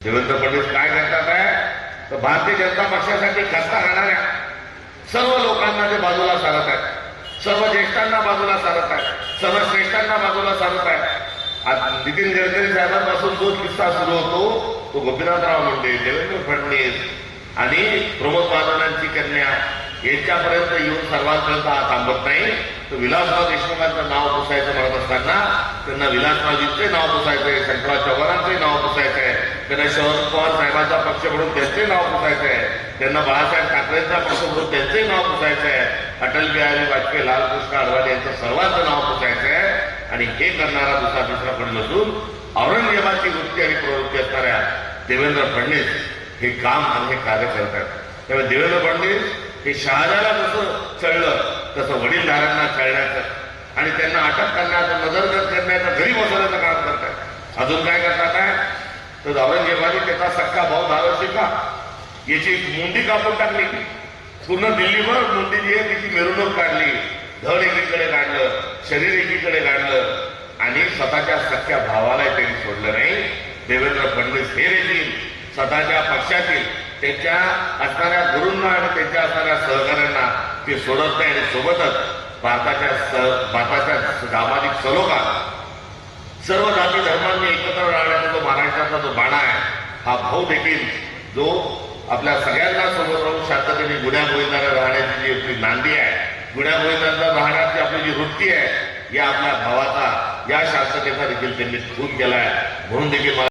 देवेंद्र फडणवीस काय करतात आहे तर भारतीय जनता पक्षासाठी खस्ता खाणाऱ्या सर्व लोकांना ते बाजूला सारत आहेत, सर्व ज्येष्ठांना बाजूला सारत आहेत, सर्व श्रेष्ठांना बाजूला सारत आहेत। आज नितीन गडकरी साहेबांपासून जो किस्सा सुरू होतो तो गोपीनाथराव मुंडे, देवेंद्र फडणवीस आणि प्रमोद महाजनांची कन्या यांच्यापर्यंत येऊन सर्वांपर्यंत हा थांबत नाही। तर विलासराव देशमुखांचं नाव पुसायचं म्हणत असताना त्यांना विलासरावजींचे नाव पुसायचं आहे, शंकरराव चव्हाणांचे नाव पुसायचं आहे, त्यांना शरद पवार साहेबांचा पक्ष म्हणून त्यांचे नाव पुसायचं आहे, त्यांना बाळासाहेब ठाकरेंचा पक्ष म्हणून त्यांचे नाव पुसायचं आहे, अटल बिहारी वाजपेयी, लालकृष्ण अडवाणी यांचं सर्वांचं नाव पुसायचं आहे। आणि हे करणारा दुसरा तिसरा कोणी नसून औरंगजेबाची वृत्ती आणि प्रवृत्ती असणाऱ्या देवेंद्र फडणवीस हे काम आणि हे कार्य करतात। त्यामुळे देवेंद्र फडणवीस हे शहाजाला जसं चढलं तसं वडीलधाऱ्यांना चढण्याचं आणि त्यांना अटक करण्याचं, नजरगत करण्याचं, घरी बसवण्याचं काम करतात। अजून काय करतात आहे तर औरंगजेबाने त्याचा सख्खा भाऊ धाराशिव का याची मुंडी कापून टाकली, पूर्ण दिल्लीभर मुंडीची आहे तिची मिरवणूक काढली, धड एकीकडे काढलं, शरीर एकीकडे काढलं आणि स्वतःच्या सख्ख्या भावाला त्यांनी सोडलं नाही। देवेंद्र फडणवीस हे देखील स्वतःच्या पक्षातील त्यांच्या असणाऱ्या गुरूंना आणि त्यांच्या असणाऱ्या सहकाऱ्यांना ते सोडत नाही आणि सोबतच भारताच्या सामाजिक सलोखात सर्व जाती धर्मांनी एकत्र राहण्याचा जो महाराष्ट्राचा जो बाणा आहे हा भाऊ देखील जो आपल्या सगळ्यांना सोबत राहून शांततेने गुण्यागोविंदाने राहण्याची जी आपली नांदी आहे, गुण्यागोविंदांना राहण्याची आपली जी वृत्ती आहे, या आपल्या भावाचा या शांततेचा देखील त्यांनी खून केलाय। म्हणून देखील